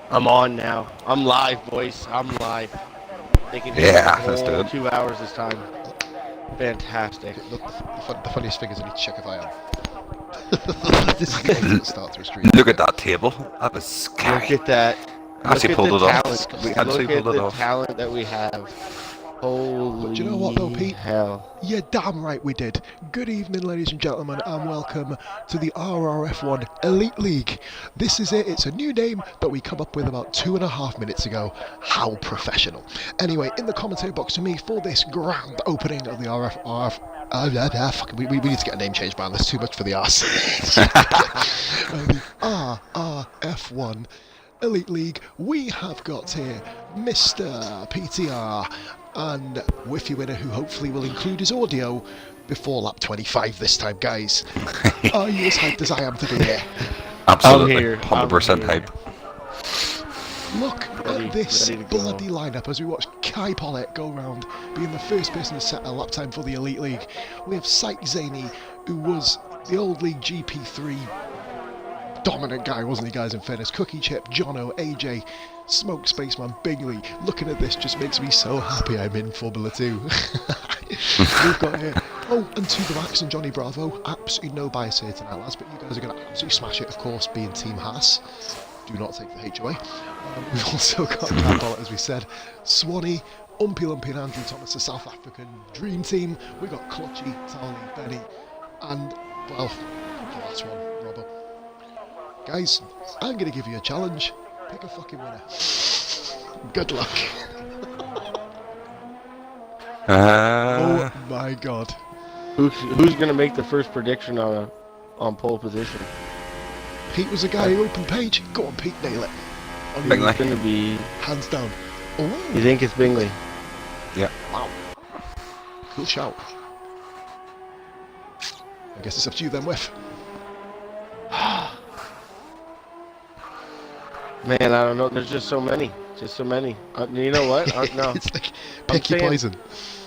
I'm on now. I'm live, boys. I'm live. They can hear let's do it. 2 hours this time. Fantastic. Look, the funniest thing is I need to check if I am. This is the start to a stream. Look at that table. That was scary. Look at that. Actually pulled it off. Talent. We actually Look at pulled it the off. talent that we have. Holy But do you know what though, Pete? hell. Yeah, damn right we did. Good evening, ladies and gentlemen, and welcome to the RRF1 Elite League. This is it. It's a new name that we come up with about 2.5 minutes ago. How professional. Anyway, in the commentary box to me for this grand opening of the we need to get a name change, man. There's too much for the arse. The RRF1 Elite League. We have got here Mr. PTR and Whiffy Winner, who hopefully will include his audio before lap 25 this time, guys. Are you as hyped as I am to be here? Absolutely, I'm here. 100% hype. Look at this bloody lineup as we watch Kai Pollitt go round being the first person to set a lap time for the Elite League. We have Syke Zaney, who was the old League GP3 dominant guy, wasn't he, guys, in fairness? Cookie Chip, Jono, AJ, Smoke Spaceman, Bingley. Looking at this just makes me so happy I'm in Formula 2. We've got here, and to the Max and Johnny Bravo. Absolutely no bias here tonight, lads, but you guys are going to absolutely smash it, of course, being Team Haas. Do not take the H away. We've also got Kai Pollitt, as we said, Swanee, Umpy Lumpy and Andrew Thomas, the South African Dream Team. We've got Clutchy, Tally, Benny, and, well, the last one, Robbo. Guys, I'm going to give you a challenge. Pick a fucking winner. Good luck. Oh my god. Who's going to make the first prediction on pole position? Pete was the guy who opened page. Go on, Pete, nail it. Bingley. It's going to be... Hands down. Oh. You think it's Bingley? Yeah. Wow. Cool shout. I guess it's up to you then, Whiff. Man, I don't know. There's just so many. Just so many. You know what? No. It's like pick your poison.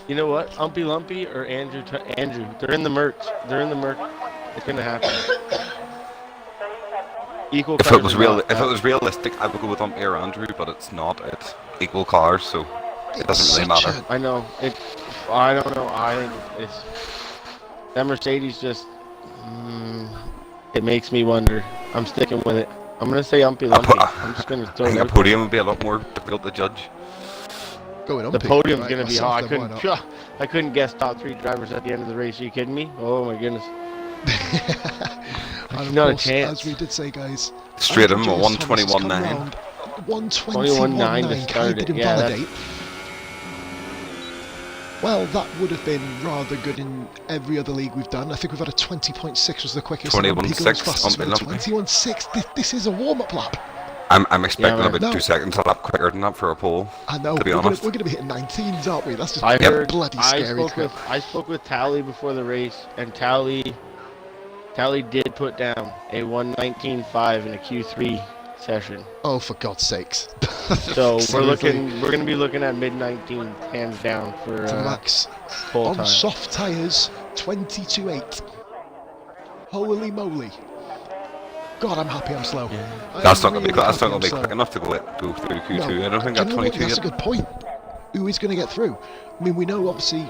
You know what? Umpy Lumpy or Andrew? Andrew. They're in the merch. They're in the merch. It's gonna happen. Equal. If it was realistic, I would go with Umpy or Andrew, but it's not. It's equal cars, so it doesn't really matter. I know. I don't know. I think it's that Mercedes just. It makes me wonder. I'm sticking with it. I'm going to say Umpy Lumpy. I'm just going to throw it. I think a podium would be a lot more difficult to judge. The podium's going to be hard. I couldn't guess top 3 drivers at the end of the race. Are you kidding me? Oh my goodness. And not course, a chance. As we did say, guys. Straight in, 121.9. 121.9 to start it. Invalidate. Well, that would have been rather good in every other league we've done. I think we've had a 20.6 was the quickest. 21.6 on 21.6. This is a warm-up lap. I'm expecting about 2 seconds a lap quicker than that for a pole. I know. To be honest, we're going to be hitting 19s, aren't we? That's just bloody scary. I spoke with Tally before the race, and Tally did put down a 119.5 in a Q3 session. Oh, for God's sakes! So we're going to be looking at mid-19 hands down for Max pole on time. soft tyres, 22.8. Holy moly! God, I'm happy I'm slow. Yeah. that's not going to be quick enough to go through Q2. No. I don't think that's 22 That's yet. a good point. Who is going to get through? I mean, we know obviously.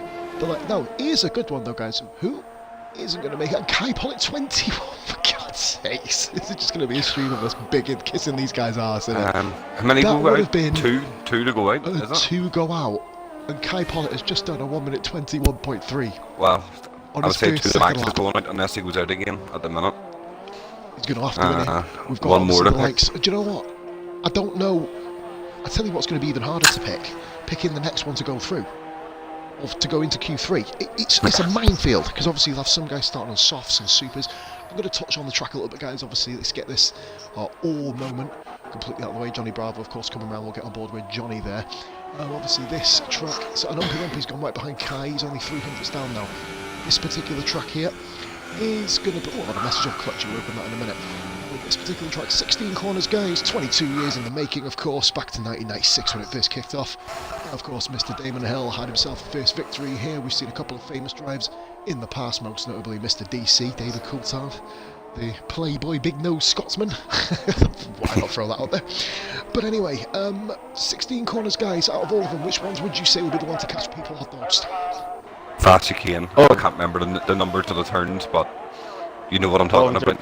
No, he is a good one though, guys. Who isn't going to make it? Kai Pollitt 21. For God's sakes, this is just going to be a stream of us big and kissing these guys' arse. How many that go would out? have been 2 to go out. Is it? 2 go out, and Kai Pollitt has just done a 1:21.3. Well, I would say 2 to Max is lap. going out unless he goes out again at the minute. He's going to have to win it. We've got one more to the likes. Do you know what? I don't know. I tell you what's going to be even harder to pick. Picking the next one to go through. Or to go into Q3. It's a minefield, because obviously you'll have some guys starting on softs and supers. I'm going to touch on the track a little bit, guys. Obviously, let's get this all moment completely out of the way. Johnny Bravo, of course, coming around. We'll get on board with Johnny there. Obviously, this track, so an Umpy Lumpy's gone right behind Kai. He's only 300s down now. This particular track here is going to be... Oh, I've had a message off Clutch. We'll open that in a minute. With this particular track, 16 corners, guys. 22 years in the making, of course. Back to 1996 when it first kicked off. Of course, Mr. Damon Hill had himself a first victory here. We've seen a couple of famous drives in the past, most notably Mr. DC, David Coulthard. the Playboy Big Nose Scotsman. Why not throw that out there? But anyway, 16 corners, guys. Out of all of them, which ones would you say would be the one to catch people out the most? Fat chicane. I can't remember the numbers of the turns, but you know what I'm talking about.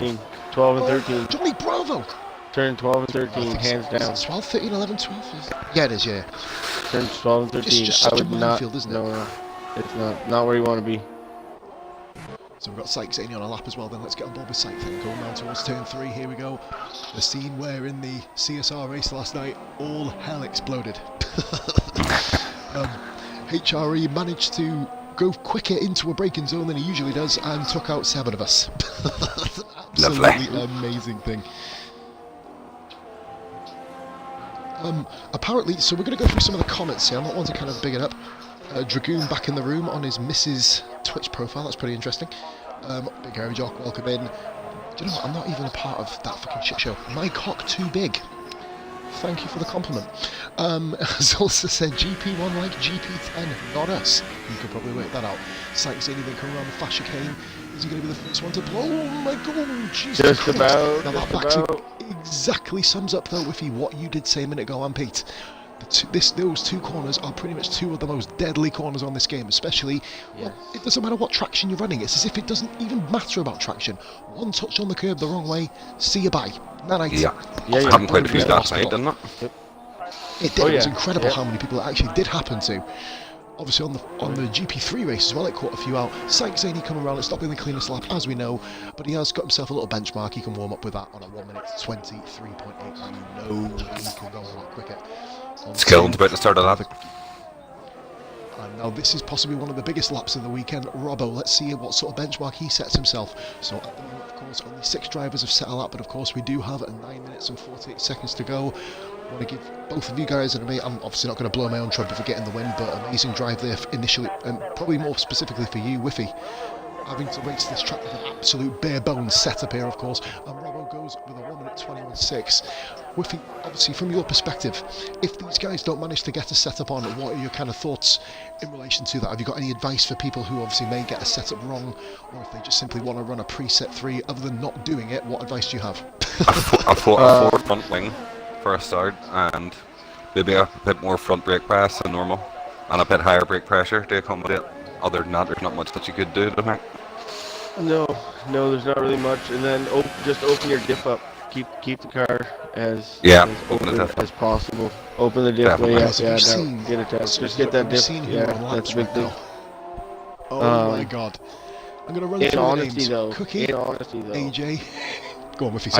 12 and 13. Johnny Bravo! Turn 12 and 13, hands down. 12, 13, 11, 12? Yeah, it is, yeah. Turn 12 and 13. Just I such a would not. minefield, isn't it? No, it's not where you want to be. So we've got Sykes Zaney on a lap as well, then let's get on board with Sykes then. Going down towards turn 3, here we go. The scene where in the CSR race last night, all hell exploded. HRE managed to go quicker into a braking zone than he usually does and took out 7 of us. That's an absolutely amazing thing. Apparently, so we're going to go through some of the comments here. I'm not one to kind of big it up. Dragoon back in the room on his Mrs. Twitch profile. That's pretty interesting. Big Hairy Jock, welcome in. Do you know what? I'm not even a part of that fucking shit show. My cock too big. Thank you for the compliment. Has also said GP1 like GP10, not us. You could probably work that out. Sykes Zaney then coming around the fast chicane. Is he going to be the first one to blow? Oh my god, Jesus Just Christ. about. Now that actually exactly sums up though, Whiffy, what you did say a minute ago on Pete. Those 2 corners are pretty much 2 of the most deadly corners on this game, especially, well, it doesn't matter what traction you're running, it's as if it doesn't even matter about traction. One touch on the curb the wrong way, see you bye. Night. Yeah. I haven't quite figured that out, didn't it? It did, it was incredible how many people it actually did happen to. Obviously on the GP3 race as well, it caught a few out. Sykes Zaney coming around, it's not been the cleanest lap, as we know, but he has got himself a little benchmark. He can warm up with that on a 1 minute 23.8, and you know he can go a lot quicker. Skilled about to start a lap. And now this is possibly one of the biggest laps of the weekend. Robbo, let's see what sort of benchmark he sets himself. So at the moment, of course, only 6 drivers have set a lap, but of course we do have 9 minutes and 48 seconds to go. I want to give both of you guys I'm obviously not going to blow my own trumpet for getting the win, but amazing drive there initially, and probably more specifically for you, Whiffy. Having to race this track with an absolute bare bones setup here, of course, and Robbo goes with a 1 minute 21.6. Whiffy, obviously from your perspective, if these guys don't manage to get a setup on, what are your kind of thoughts in relation to that? Have you got any advice for people who obviously may get a setup wrong, or if they just simply want to run a preset 3, other than not doing it, what advice do you have? a forward front wing for a start, and maybe a bit more front brake press than normal, and a bit higher brake pressure to accommodate. Other than that, there's not much that you could do, don't No, there's not really much. And then just open your diff up. Keep the car as open as possible. Open the diff way up. Yeah, get it down. Just get that diff. Yeah, that's a big thing. Oh my god. I'm gonna run through the names. Cookie, in honesty though, AJ. Go on, Whiffy.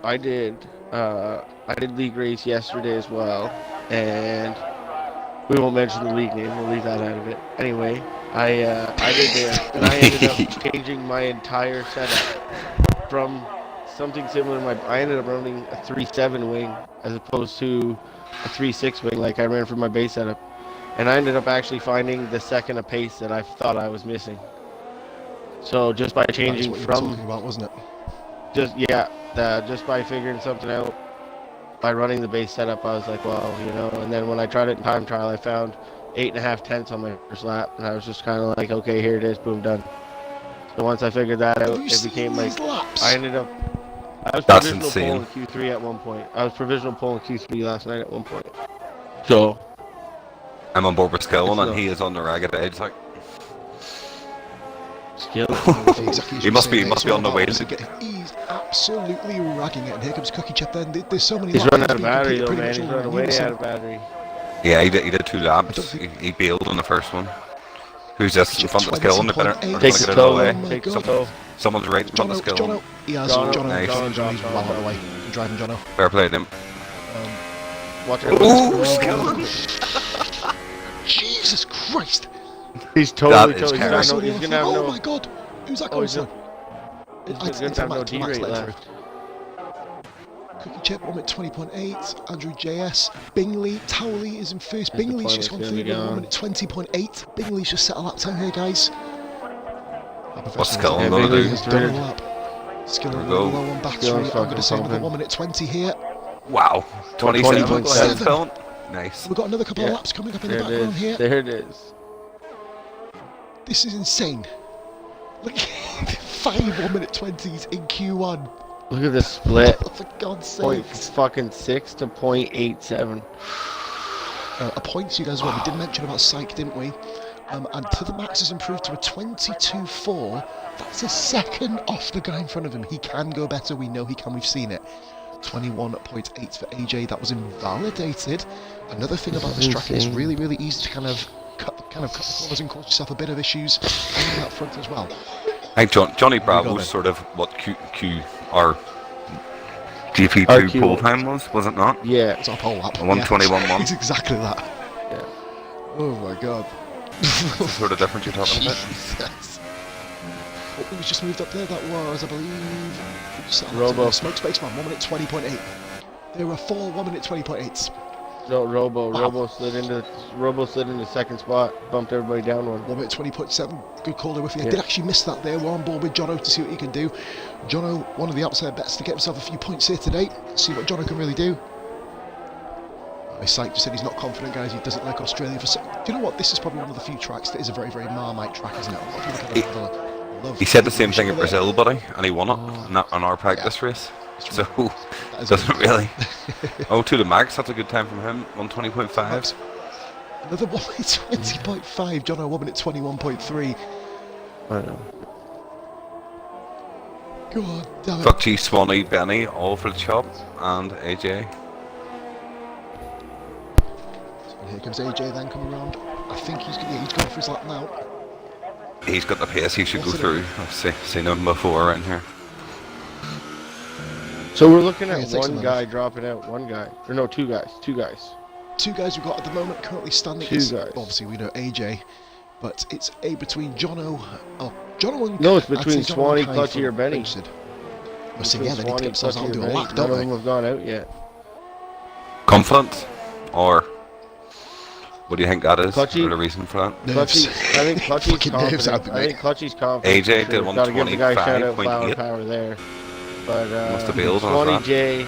I did league race yesterday as well, and we won't mention the league name. We'll leave that out of it. Anyway, I did there, and I ended up changing my entire setup from something similar to I ended up running a 3.7 wing as opposed to a 3.6 wing like I ran for my base setup, and I ended up actually finding the second of pace that I thought I was missing. So just by changing what you were talking about, wasn't it? Just by figuring something out, by running the base setup, I was like, well, and then when I tried it in time trial, I found 8.5 tenths on my first lap, and I was just kind of like, okay, here it is, boom, done. So once I figured that out, it became like, I ended up, I was provisional pole in Q3 at one point. I was provisional pole in Q3 last night at one point. So I'm on board with Skill, and he is on the ragged edge, like. Skill. Exactly he must be on the way. He's absolutely ragging it, and here comes Cookie Chip. Then there's so many. He's running out of battery though, man. He's running way out of battery. Yeah, he did 2 laps. He bailed on the first one. Who's just in front of Skill, and they better take the toe away. Take the toe. Someone's right in front of Skill. He has Jono. He's well out of the way. I'm driving Jono. Fair play to him. Watch it. Ooh, Skill! Jesus Christ! He's totally. He's gonna have no. Oh my god! Who's that going to? He's gonna have no D-rate left. Cookie Chip, 1 minute 20.8. Andrew JS. Bingley. Towley is in first. Bingley's just gone through with 1 minute 20.8. Bingley's just set a lap time here, guys. What's Skill going to do? Skill a little low on battery. I'm going to say another 1 minute 20 here. Wow. 27. Nice. We've got another couple of laps coming up in the background here. There it is. This is insane. Look, 5 1 minute 20s in Q1. Look at this split. For God's Point sake. fucking 6 to 0.87. A point you guys well. We did mention about Psych, didn't we? And to the max has improved to a 22.4. That's a second off the guy in front of him. He can go better. We know he can. We've seen it. 21.8 for AJ. That was invalidated. Another thing about this track is really, really easy to kind of cut the corners and cause yourself a bit of issues on that front as well. I think Johnny Bravo's sort of what our GP2 pole time was it not? Yeah. It's our pole lap. 1:21.1. It's exactly that. Yeah. Oh my god. What's the sort of difference you're talking about? Jesus. What was just moved up there? That was, I believe, Robo. Smoke Space Man, 1 minute 20.8. There were 4 1 minute 20.8s. No, Robo. Wow. Robo slid into second spot, bumped everybody down one. 1 minute 20.7. Good call there with you. I Yeah. did actually miss that there. We're on board with Jono to see what he can do. Jono, one of the outside bets to get himself a few points here today. See what Jono can really do. My site just said he's not confident, guys. He doesn't like Australia for. Do you know what? This is probably one of the few tracks that is a very, very Marmite track, isn't it? A lot of people kind of love He said the same thing in there. Brazil, buddy, and he won it on our practice race. So That is doesn't good. really. Oh, to the max, that's a good time from him. 1:20.5. Another 1 minute 20.5. Jono, 1 minute 21.3. I know. God damn it. Clutchy, Swanee, Benny, all for the chop, and AJ. And here comes AJ then coming around. I think he's going for his lap now. He's got the pace, he should go What's it through. I've seen him before around here. So we're looking Yeah, at it takes a one minute. guy dropping out, one guy. Or no, two guys. Two guys we've got at the moment currently standing. Two It's- guys. Obviously we know AJ, but it's between Jono. Oh, Jono and No, it's I'd between say Jono Swanee, and Kai Clutchy, from or Benny. Racing. We're saying, yeah, they need to get themselves out and do a Benny. lap, None don't of they? them have gone out yet. Confidence? Or what do you think that is? Clutchy. Or the reason for that? Nerves. Clutchy, I think Clutchy's Fucking nerves confident. out, I mate. think Clutchy's confident. AJ for did sure. Gotta give the guy a shout out, Flower 125.8. Power there. But Must have bailed on Swanee that. J,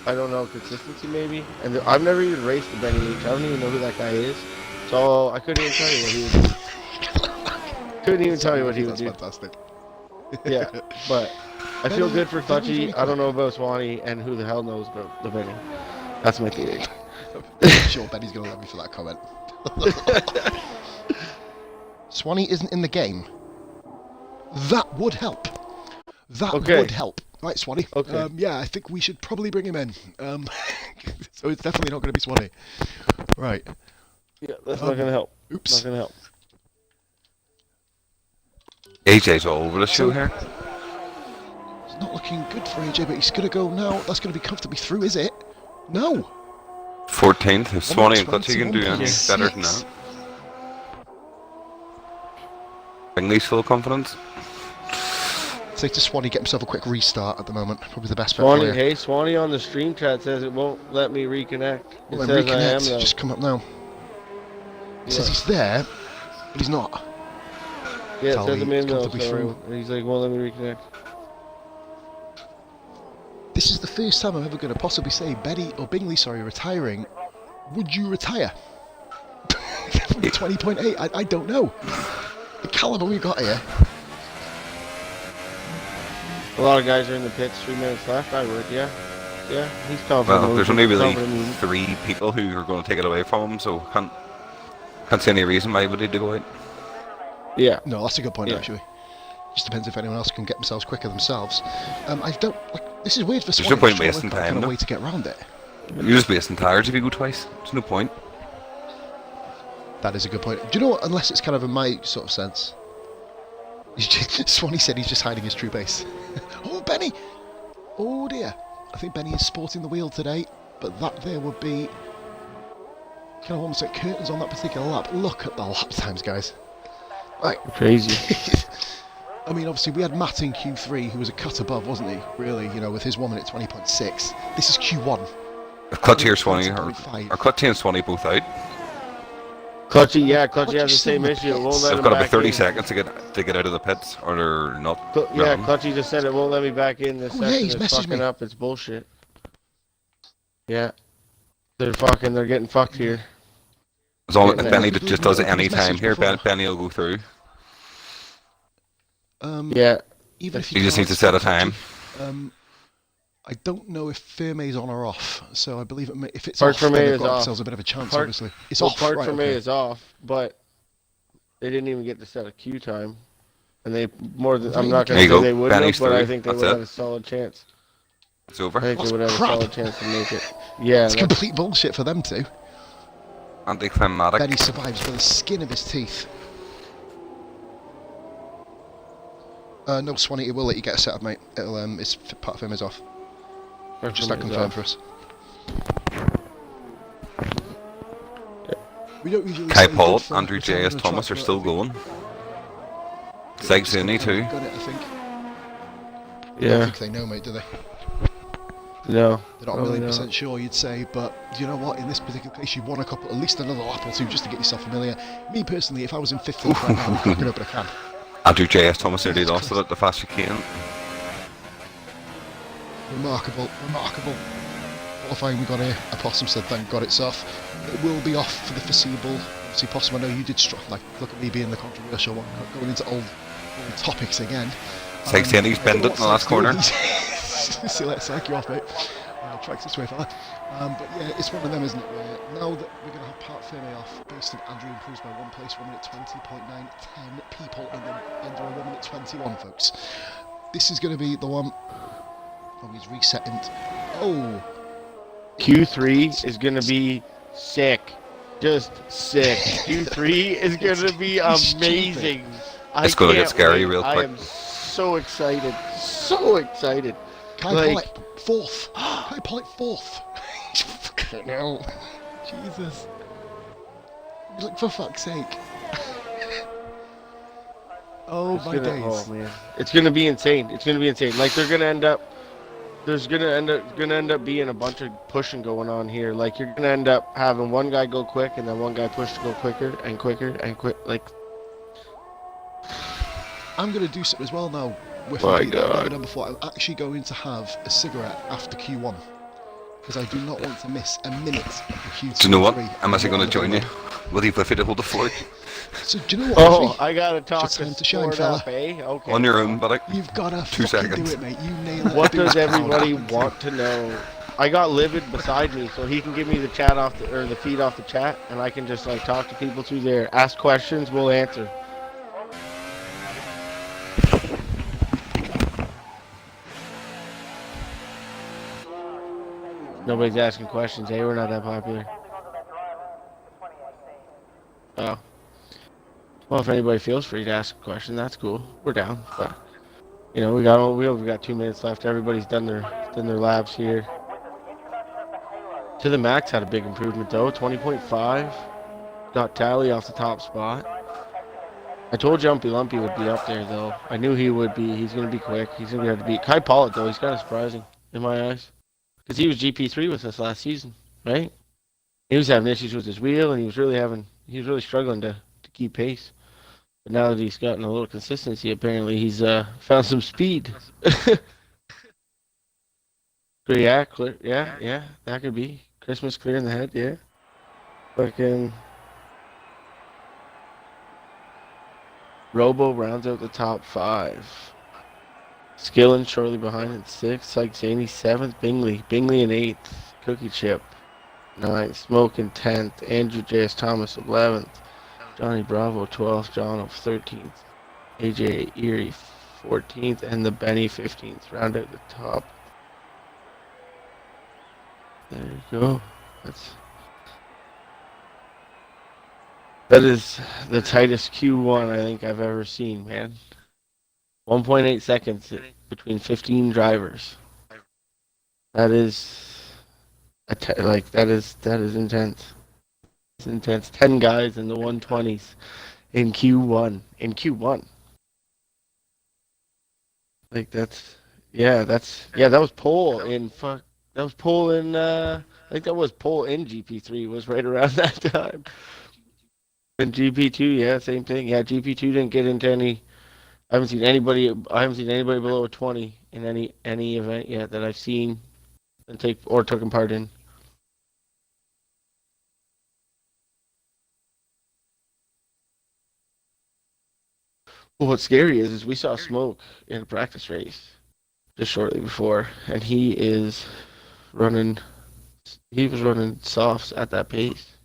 I don't know, consistency maybe. And I've never even raced the Benny H. I don't even know who that guy is. So I couldn't even tell you what he would do. Couldn't even tell you what he would That's do. fantastic. Yeah, but I feel good for Benny, Clutchy. very I don't know about Swanee, and who the hell knows about the Benny. That's my theory. I'm sure Benny's going to love me for that comment. Swanee isn't in the game. That would help. That Okay. would help. Right, Swanee. Okay. Yeah, I think we should probably bring him in. So it's definitely not going to be Swanee. Right. Yeah, that's not gonna help. Oops. Not gonna help. AJ's all over the show here. It's not looking good for AJ, but he's going to go now. That's going to be comfortably through, is it? No. 14th. If Swanee and Clutchy can do 21.6. anything better than that. Bingley's full confidence. Say to Swanee, get himself a quick restart at the moment. Probably the best bet Swanee, for you. hey, Swanee on the stream chat says it won't let me reconnect. It Well, says then I am reconnect. though. Just come up now. It says he's there, but he's not. Yeah, it Tell says me I'm in it's though. comfortably So through. he's like, won't let me reconnect. This is the first time I'm ever going to possibly say Benny or Bingley, sorry, retiring. Would you retire? From 20.8, I don't know. The caliber we got here. A lot of guys are in the pits. 3 minutes left. I would, yeah. Yeah, he's confident. Well, there's only really Confident. 3 people who are going to take it away from him, so can't see any reason why he would need to go out. Yeah. No, that's a good point Yeah. actually. Just depends if anyone else can get themselves quicker themselves. I don't like. This is weird for There's Swanee. no point just trying to wasting work out a time, kind of though. way to get around it. You're just wasting tires if you go twice. There's no point. That is a good point. Do you know what? Unless it's kind of in my sort of sense. Swanee said he's just hiding his true base. Oh, Benny! Oh dear. I think Benny is sporting the wheel today, but that there would be kind of almost like curtains on that particular lap. Look at the lap times, guys. Right. Crazy. I mean, obviously, we had Matt in Q3, who was a cut above, wasn't he? Really, you know, with his 1 minute 20.6. This is Q1. If Clutchy or Swanee Five. are Clutchy and Swanee both out, Clutchy, yeah, Clutchy Clutchy's has the still in same the issue. It won't pits. let they've him got about back 30 in. seconds to get out of the pits, or they're not. Yeah, running. Clutchy just said it won't let me back in this Oh, yeah, session. he's It's messaged fucking me. up. It's bullshit. Yeah. They're getting fucked here. As long as Yeah, Benny no. just does it any He's time messaged here, before. Benny will go through. Yeah. even if You just need can't to set a spot time. I don't know if Ferme's on or off, so I believe if it's Park off, Ferme then they've is got off. themselves a bit of a chance. Park- Obviously, it's Well, off. Park Right, Ferme okay. is off, but they didn't even get to set a queue time, and they more than I'm not There gonna you say go. they wouldn't Benny's have, but I through. think they That's would have it. had a solid chance. It's over. I think That's they would have crap. a solid chance to make it. Yeah, It's complete bullshit for them too. Anticlimactic. Benny survives by the skin of his teeth. No, Swanee, it will let you get a set up, mate. It'll it's part of him is off. Park Just Ferme that is confirmed off. for us. We don't usually Kai say Paul, good for Andrew returning J.S. on Thomas track, are but still I think going. Sykes just Zuni too. got it, I think. I don't Yeah. think they know, mate, do they? No. They're not a million percent sure, you'd say, but you know what? In this particular case, you've won a couple, at least another lap or two, just to get yourself familiar. Me personally, if I was in 15th right now, I'm cracking open a can. Andrew J.S. Thomas nearly Jesus lost it Christ. at the fast chicane. Remarkable, remarkable. Qualifying, we got here. A Possum said, thank God it's off. It will be off for the foreseeable. Obviously, Possum, I know you did like, look at me being the controversial one, going into old topics again. Sykes Zuni's I don't bend know it what in the last Sykes doing. corner. See, let's psych you off, mate. Tracks its way far. But yeah, it's one of them, isn't it? Where now that we're going to have Part Ferme off, based on Andrew improves by 1 place, 1 minute 20.9, 10 people in the under a 1 minute 21, folks. This is going to be the one. Oh, he's resetting. Oh, Q3 is gonna be sick, just sick. Q3 is gonna be amazing. It's gonna get scary real I quick. am so excited, so excited. Kai Like- Pollitt, 4th. Kai Pollitt, 4th. Fucking hell. Jesus. Like, for fuck's sake. Oh my days. Oh man, it's gonna be insane. It's gonna be insane. Like they're gonna end up. There's gonna end up being a bunch of pushing going on here. Like you're gonna end up having one guy go quick and then one guy push to go quicker and quicker and quick. Like I'm going to do something as well now. With My Pete that I've never God. done before. I'm actually going to have a cigarette after Q1 because I do not want to miss a minute of the Q2. Do you know what? and 3. I'm actually going to join you. Will he fit to hold the fort? So do you know what? oh, Alfie? I gotta talk It's your time to to shine, sport fella. up, eh? Okay. On your own, buddy. You've got to 2 fucking seconds. do it, mate. You nail it. What Do does it. How everybody happens. want to know? I got Livid beside me, so he can give me the chat off the or the feed off the chat, and I can just like talk to people through there. Ask questions, we'll answer. Nobody's asking questions. Hey, we're not that popular. Oh. Well, if anybody feels free to ask a question, that's cool. We're down. But you know, we only got 2 minutes left. Everybody's done their laps here. To the Max had a big improvement though. 20.5. Got Tally off the top spot. I told Jumpy Lumpy would be up there though. I knew he would be. He's gonna be quick. He's gonna be able to beat Kai Pollitt though. He's kind of surprising in my eyes. Because he was GP3 with us last season, right? He was having issues with his wheel, and he was really struggling to keep pace. But now that he's gotten a little consistency, apparently he's found some speed. Yeah, clear. Yeah, that could be Christmas clear in the head. Yeah, fucking Robo rounds out the top 5. Skillen shortly behind in 6th. Sykes 7th. Bingley in 8th. Cookie Chip 9th. Smoke in 10th. Andrew J.S. Thomas 11th. Johnny Bravo 12th. John of 13th. AJ Erie 14th. And the Benny 15th. Round out the top. There you go. That is the tightest Q1 I think I've ever seen, man. 1.8 seconds between 15 drivers. That is that is intense. It's intense. 10 guys in the 120s in Q1. Like that was pole in I think that was pole in GP3 was right around that time. And GP2, yeah, same thing. Yeah, GP2 didn't get into any. I haven't seen anybody below a 20 in any event yet that I've seen and took part in. Well, what's scary is we saw Smoke in a practice race just shortly before, and running. He was running softs at that pace.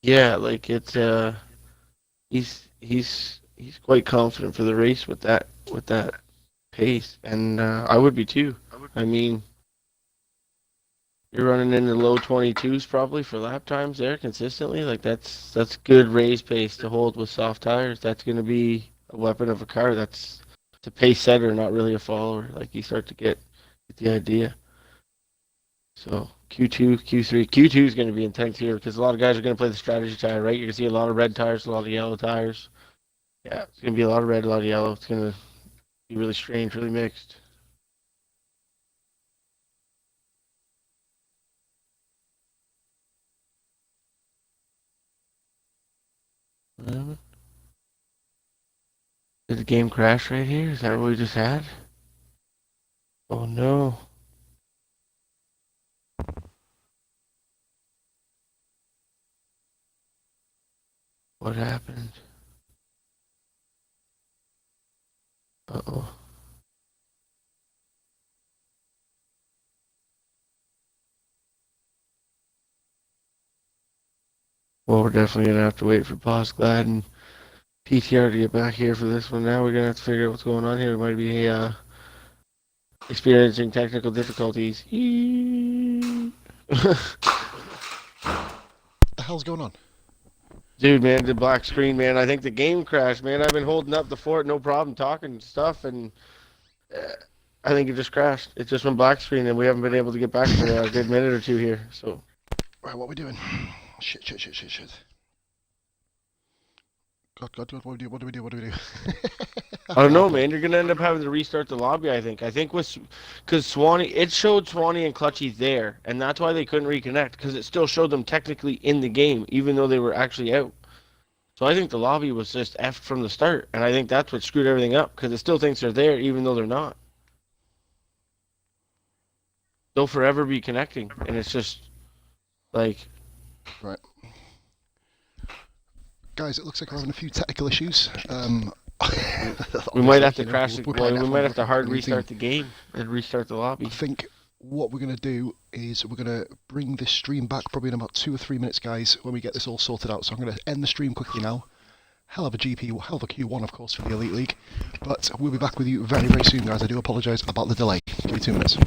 Yeah, like it's he's quite confident for the race with that pace, and I would be too. I mean, you're running in the low 22s probably for lap times there consistently. Like that's good race pace to hold with soft tires. That's going to be a weapon of a car. That's a pace setter, not really a follower. Like you start to get the idea. So Q2, Q3, Q2 is going to be intense here because a lot of guys are going to play the strategy tire, right? You're going to see a lot of red tires, a lot of yellow tires. Yeah, it's going to be a lot of red, a lot of yellow. It's going to be really strange, really mixed. Did the game crash right here? Is that what we just had? Oh no. What happened? Uh-oh. Well, we're definitely going to have to wait for Boss Glad and PTR to get back here for this one. Now we're going to have to figure out what's going on here. We might be experiencing technical difficulties. The hell's going on? Dude, man, the black screen, man. I think the game crashed, man. I've been holding up the fort, no problem, talking stuff, and I think it just crashed. It just went black screen, and we haven't been able to get back for a good minute or two here. So, Right, what are we doing? Shit. God, what do we do? I don't know, man. You're gonna end up having to restart the lobby. I think because Swanee, it showed Swanee and Clutchy there, and that's why they couldn't reconnect because it still showed them technically in the game, even though they were actually out. So I think the lobby was just effed from the start, and I think that's what screwed everything up because it still thinks they're there, even though they're not. They'll forever be connecting, and it's just like. Right. Guys, it looks like we're having a few technical issues. We might have to crash it. We might have to hard restart the game and restart the lobby. I think what we're going to do is we're going to bring this stream back probably in about 2 or 3 minutes, guys, when we get this all sorted out. So I'm going to end the stream quickly now. Hell of a Q1, of course, for the Elite League. But we'll be back with you very, very soon, guys. I do apologise about the delay. Give me 2 minutes.